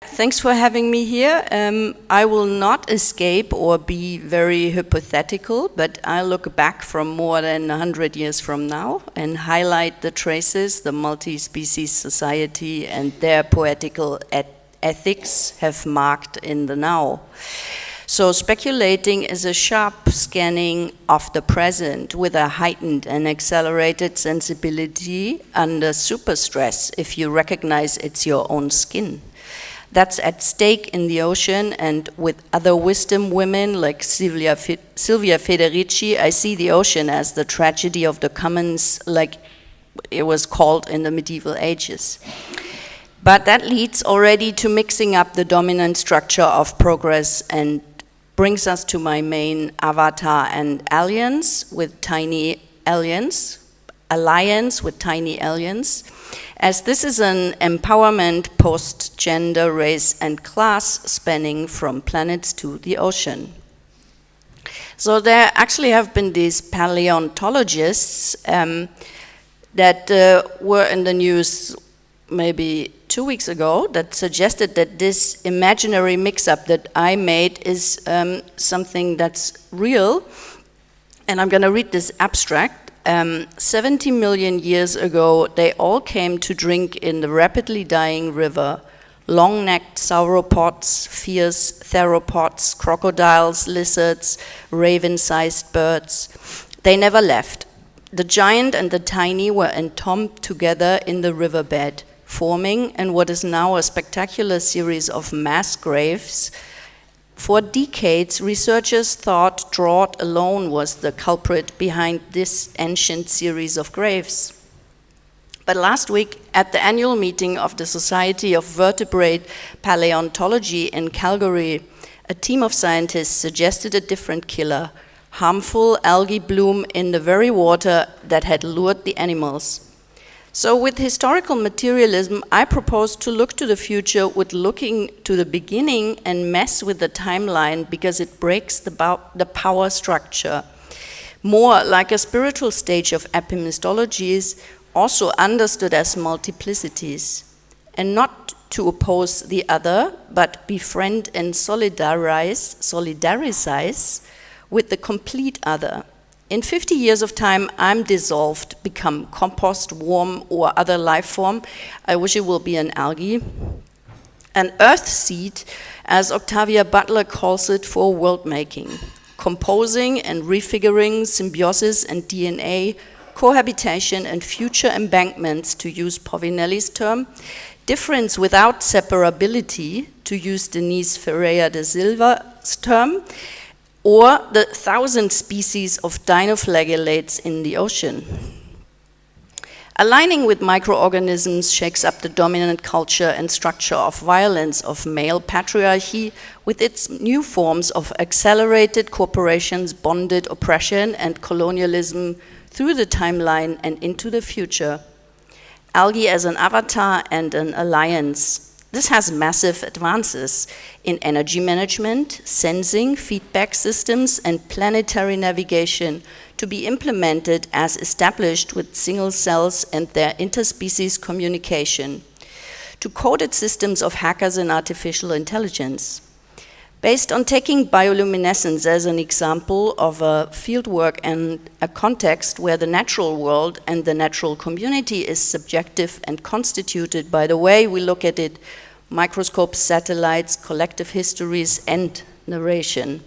Thanks for having me here. I will not escape or be very hypothetical, but I'll look back from more than 100 years from now and highlight the traces the multi-species society and their poetical ethics have marked in the now. So speculating is a sharp scanning of the present with a heightened and accelerated sensibility under super stress if you recognize it's your own skin. That's at stake in the ocean, and with other wisdom women like Silvia Federici, I see the ocean as the tragedy of the commons, like it was called in the medieval ages. But that leads already to mixing up the dominant structure of progress and brings us to my main avatar and alliance with tiny aliens, as this is an empowerment post-gender, race and class spanning from planets to the ocean. So there actually have been these paleontologists that were in the news maybe 2 weeks ago that suggested that this imaginary mix-up that I made is something that's real. And I'm going to read this abstract. 70 million years ago, they all came to drink in the rapidly dying river. Long-necked sauropods, fierce theropods, crocodiles, lizards, raven-sized birds. They never left. The giant and the tiny were entombed together in the riverbed, forming in what is now a spectacular series of mass graves. For decades, researchers thought drought alone was the culprit behind this ancient series of graves. But last week, at the annual meeting of the Society of Vertebrate Paleontology in Calgary, a team of scientists suggested a different killer, harmful algae bloom in the very water that had lured the animals. So with historical materialism, I propose to look to the future with looking to the beginning and mess with the timeline because it breaks the power structure. More like a spiritual stage of epistemologies, also understood as multiplicities. And not to oppose the other, but befriend and solidarize with the complete other. In 50 years of time, I'm dissolved, become compost, worm, or other life form. I wish it will be an algae. An earth seed, as Octavia Butler calls it, for world making. Composing and refiguring symbiosis and DNA, cohabitation and future embankments, to use Povinelli's term. Difference without separability, to use Denise Ferreira de Silva's term. Or the 1,000 species of dinoflagellates in the ocean. Aligning with microorganisms shakes up the dominant culture and structure of violence of male patriarchy with its new forms of accelerated corporations, bonded oppression and colonialism through the timeline and into the future. Algae as an avatar and an alliance. This has massive advances in energy management, sensing, feedback systems, and planetary navigation to be implemented as established with single cells and their interspecies communication, to coded systems of hackers and artificial intelligence. Based on taking bioluminescence as an example of a fieldwork and a context where the natural world and the natural community is subjective and constituted by the way we look at it, microscopes, satellites, collective histories, and narration.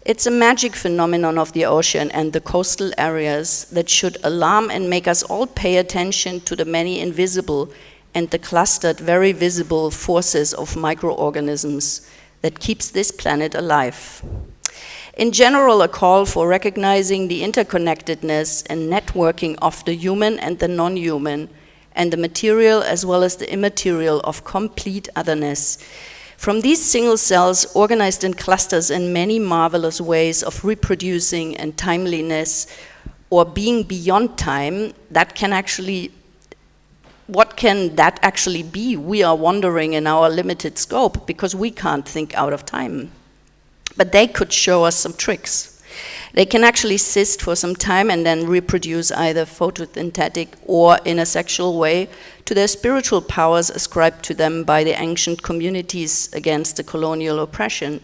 It's a magic phenomenon of the ocean and the coastal areas that should alarm and make us all pay attention to the many invisible and the clustered, very visible forces of microorganisms that keeps this planet alive. In general, a call for recognizing the interconnectedness and networking of the human and the non-human, and the material as well as the immaterial of complete otherness. From these single cells organized in clusters in many marvelous ways of reproducing and timeliness or being beyond time, what can that actually be? We are wondering in our limited scope because we can't think out of time. But they could show us some tricks. They can actually cyst for some time and then reproduce either photosynthetic or in a sexual way to their spiritual powers ascribed to them by the ancient communities against the colonial oppression.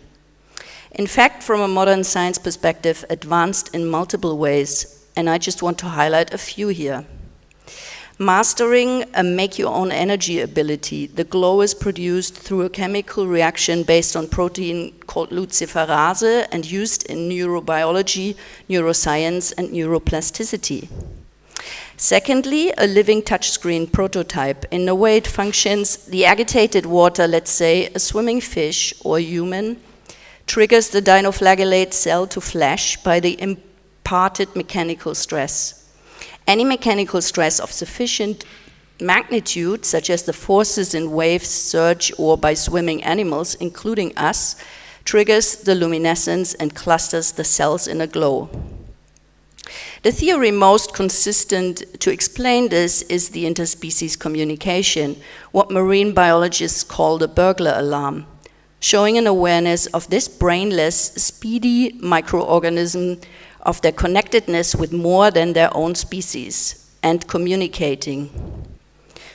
In fact, from a modern science perspective, advanced in multiple ways, and I just want to highlight a few here. Mastering a make-your-own energy ability, the glow is produced through a chemical reaction based on protein called luciferase and used in neurobiology, neuroscience, and neuroplasticity. Secondly, a living touchscreen prototype. In a way it functions, the agitated water, let's say a swimming fish or a human, triggers the dinoflagellate cell to flash by the imparted mechanical stress. Any mechanical stress of sufficient magnitude, such as the forces in waves, surge, or by swimming animals, including us, triggers the luminescence and clusters the cells in a glow. The theory most consistent to explain this is the interspecies communication, what marine biologists call the burglar alarm, showing an awareness of this brainless, speedy microorganism of their connectedness with more than their own species and communicating,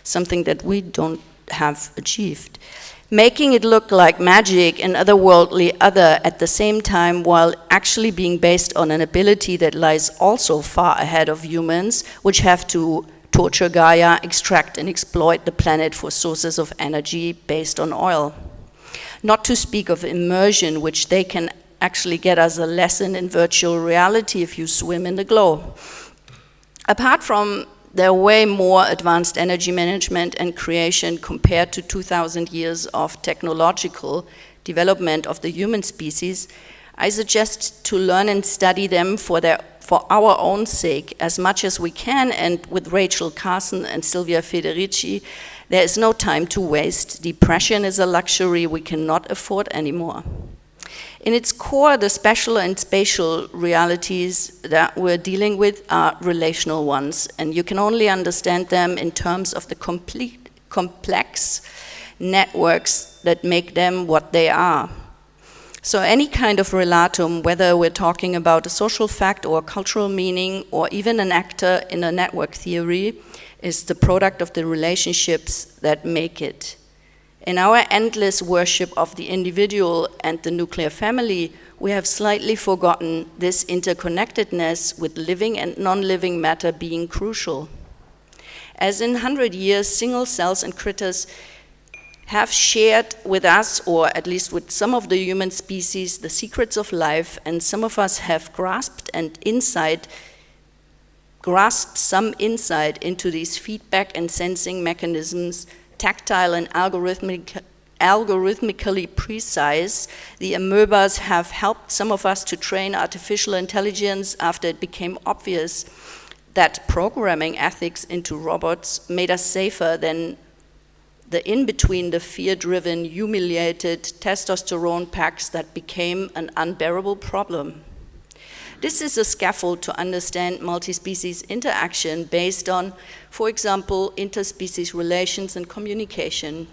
something that we don't have achieved. Making it look like magic and otherworldly other at the same time while actually being based on an ability that lies also far ahead of humans, which have to torture Gaia, extract and exploit the planet for sources of energy based on oil. Not to speak of immersion, which they can actually get as a lesson in virtual reality if you swim in the glow. Apart from their way more advanced energy management and creation compared to 2,000 years of technological development of the human species, I suggest to learn and study them for our own sake as much as we can, and with Rachel Carson and Silvia Federici, there is no time to waste. Depression is a luxury we cannot afford anymore. In its core, the special and spatial realities that we're dealing with are relational ones, and you can only understand them in terms of the complex networks that make them what they are. So any kind of relatum, whether we're talking about a social fact or a cultural meaning or even an actor in a network theory, is the product of the relationships that make it. In our endless worship of the individual and the nuclear family, we have slightly forgotten this interconnectedness with living and non-living matter being crucial. As in 100 years, single cells and critters have shared with us, or at least with some of the human species, the secrets of life, and some of us have grasped some insight into these feedback and sensing mechanisms, tactile and algorithmically precise. The amoebas have helped some of us to train artificial intelligence after it became obvious that programming ethics into robots made us safer than the in-between, the fear-driven, humiliated testosterone packs that became an unbearable problem. This is a scaffold to understand multi-species interaction based on, for example, interspecies relations and communication.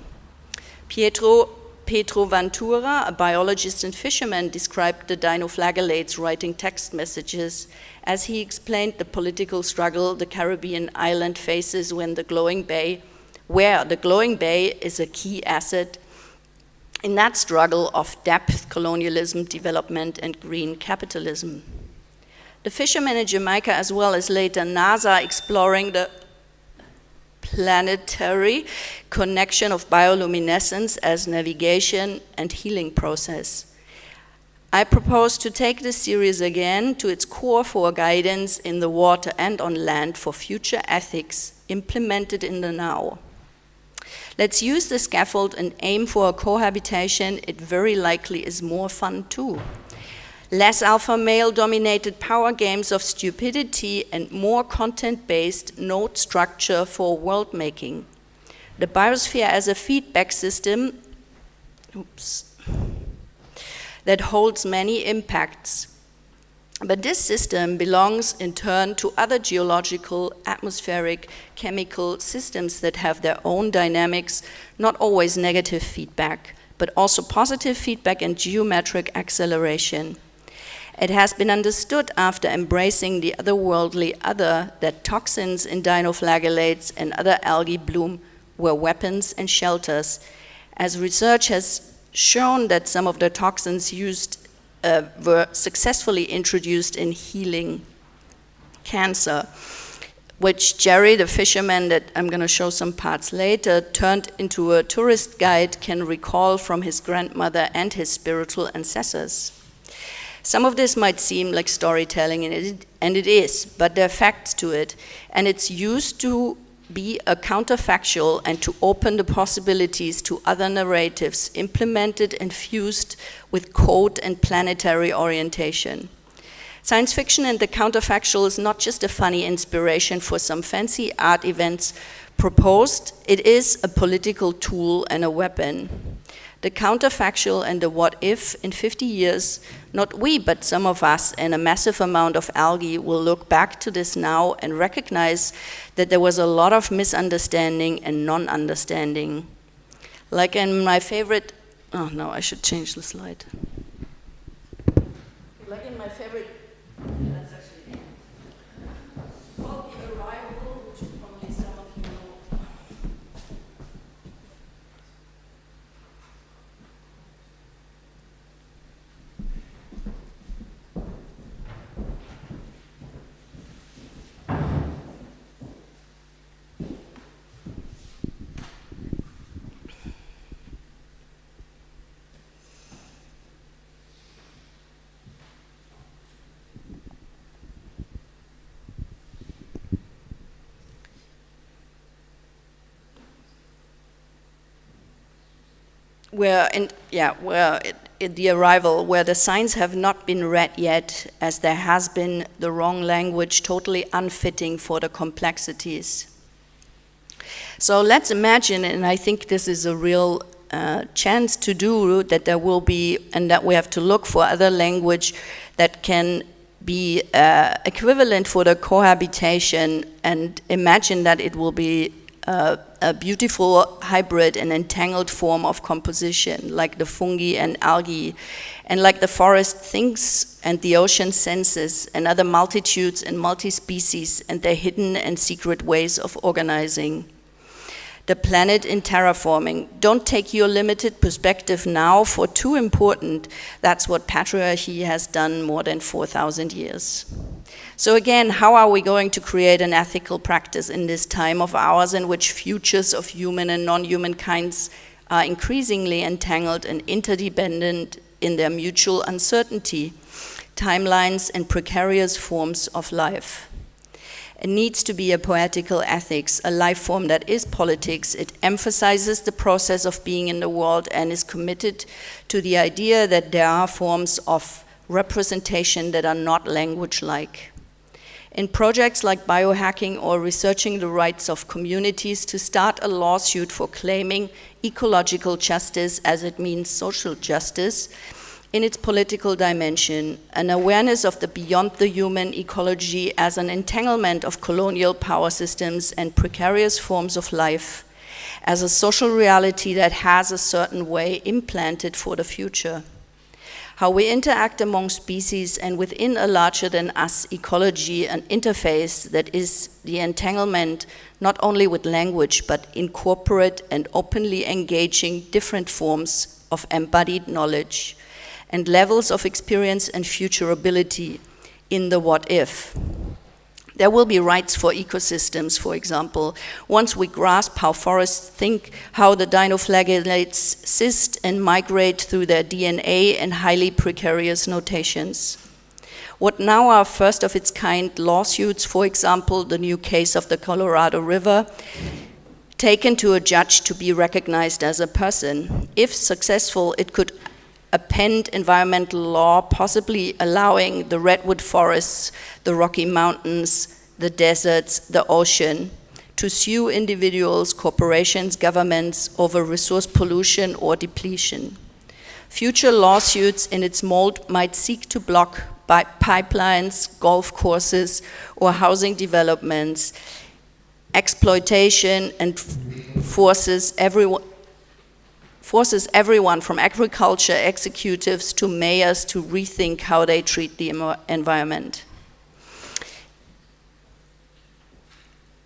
Pietro Ventura, a biologist and fisherman, described the dinoflagellates writing text messages as he explained the political struggle the Caribbean island faces where the glowing bay is a key asset in that struggle of depth, colonialism, development, and green capitalism. The fishermen in Jamaica, as well as later NASA, exploring the planetary connection of bioluminescence as navigation and healing process. I propose to take this series again to its core for guidance in the water and on land for future ethics implemented in the now. Let's use the scaffold and aim for a cohabitation. It very likely is more fun too. Less alpha male-dominated power games of stupidity and more content-based node structure for world-making. The biosphere as a feedback system that holds many impacts. But this system belongs in turn to other geological, atmospheric, chemical systems that have their own dynamics, not always negative feedback, but also positive feedback and geometric acceleration. It has been understood after embracing the otherworldly other that toxins in dinoflagellates and other algae bloom were weapons and shelters, as research has shown that some of the toxins used were successfully introduced in healing cancer, which Jerry, the fisherman that I'm going to show some parts later, turned into a tourist guide, can recall from his grandmother and his spiritual ancestors. Some of this might seem like storytelling, and it is, but there are facts to it, and it's used to be a counterfactual and to open the possibilities to other narratives implemented and fused with code and planetary orientation. Science fiction and the counterfactual is not just a funny inspiration for some fancy art events proposed, it is a political tool and a weapon. The counterfactual and the what if in 50 years, not we, but some of us and a massive amount of algae will look back to this now and recognize that there was a lot of misunderstanding and non-understanding. Like in my favorite, oh no, I should change the slide. Like in my favorite, that's actually called The Arrival, which probably some of you know. The Arrival, where the signs have not been read yet, as there has been the wrong language totally unfitting for the complexities. So let's imagine, and I think this is a real chance to do, that there will be, and that we have to look for other language that can be equivalent for the cohabitation, and imagine that it will be a beautiful hybrid and entangled form of composition, like the fungi and algae, and like the forest thinks and the ocean senses, and other multitudes and multi-species and their hidden and secret ways of organizing. The planet in terraforming. Don't take your limited perspective now for too important. That's what patriarchy has done more than 4,000 years. So again, how are we going to create an ethical practice in this time of ours in which futures of human and non-human kinds are increasingly entangled and interdependent in their mutual uncertainty, timelines and precarious forms of life? It needs to be a poetical ethics, a life form that is politics. It emphasizes the process of being in the world and is committed to the idea that there are forms of representation that are not language-like. In projects like biohacking or researching the rights of communities to start a lawsuit for claiming ecological justice as it means social justice, in its political dimension, an awareness of the beyond the human ecology as an entanglement of colonial power systems and precarious forms of life, as a social reality that has a certain way implanted for the future. How we interact among species and within a larger than us ecology, an interface that is the entanglement not only with language, but incorporate and openly engaging different forms of embodied knowledge and levels of experience and futurability in the what if. There will be rights for ecosystems, for example, once we grasp how forests think, how the dinoflagellates cyst and migrate through their DNA and highly precarious notations. What now are first of its kind lawsuits, for example, the new case of the Colorado River, taken to a judge to be recognized as a person. If successful, it could append environmental law, possibly allowing the redwood forests, the Rocky Mountains, the deserts, the ocean, to sue individuals, corporations, governments over resource pollution or depletion. Future lawsuits in its mold might seek to block pipelines, golf courses, or housing developments, exploitation, and forces everyone. forces everyone from agriculture executives to mayors to rethink how they treat the environment.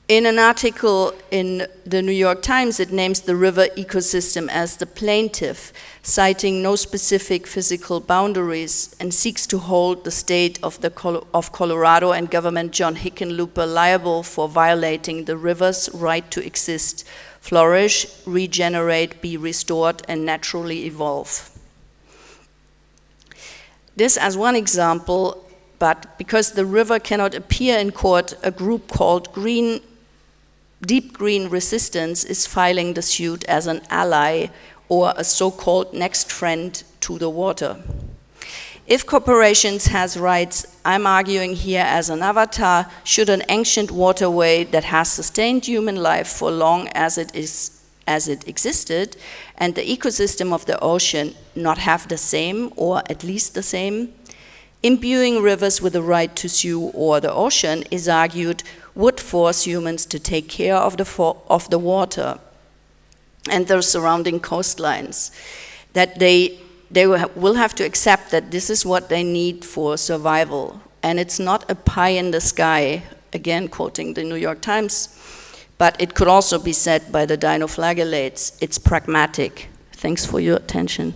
In an article in the New York Times, it names the river ecosystem as the plaintiff, citing no specific physical boundaries, and seeks to hold the state of Colorado and Governor John Hickenlooper liable for violating the river's right to exist, flourish, regenerate, be restored, and naturally evolve. This as one example, but because the river cannot appear in court, a group called Deep Green Resistance is filing the suit as an ally or a so-called next friend to the water. If corporations has rights, I'm arguing here as an avatar, should an ancient waterway that has sustained human life for long as it existed, and the ecosystem of the ocean not have the same, or at least the same? Imbuing rivers with the right to sue or the ocean is argued would force humans to take care of the water and their surrounding coastlines, that they will have to accept that this is what they need for survival. And it's not a pie in the sky, again quoting the New York Times, but it could also be said by the dinoflagellates, it's pragmatic. Thanks for your attention.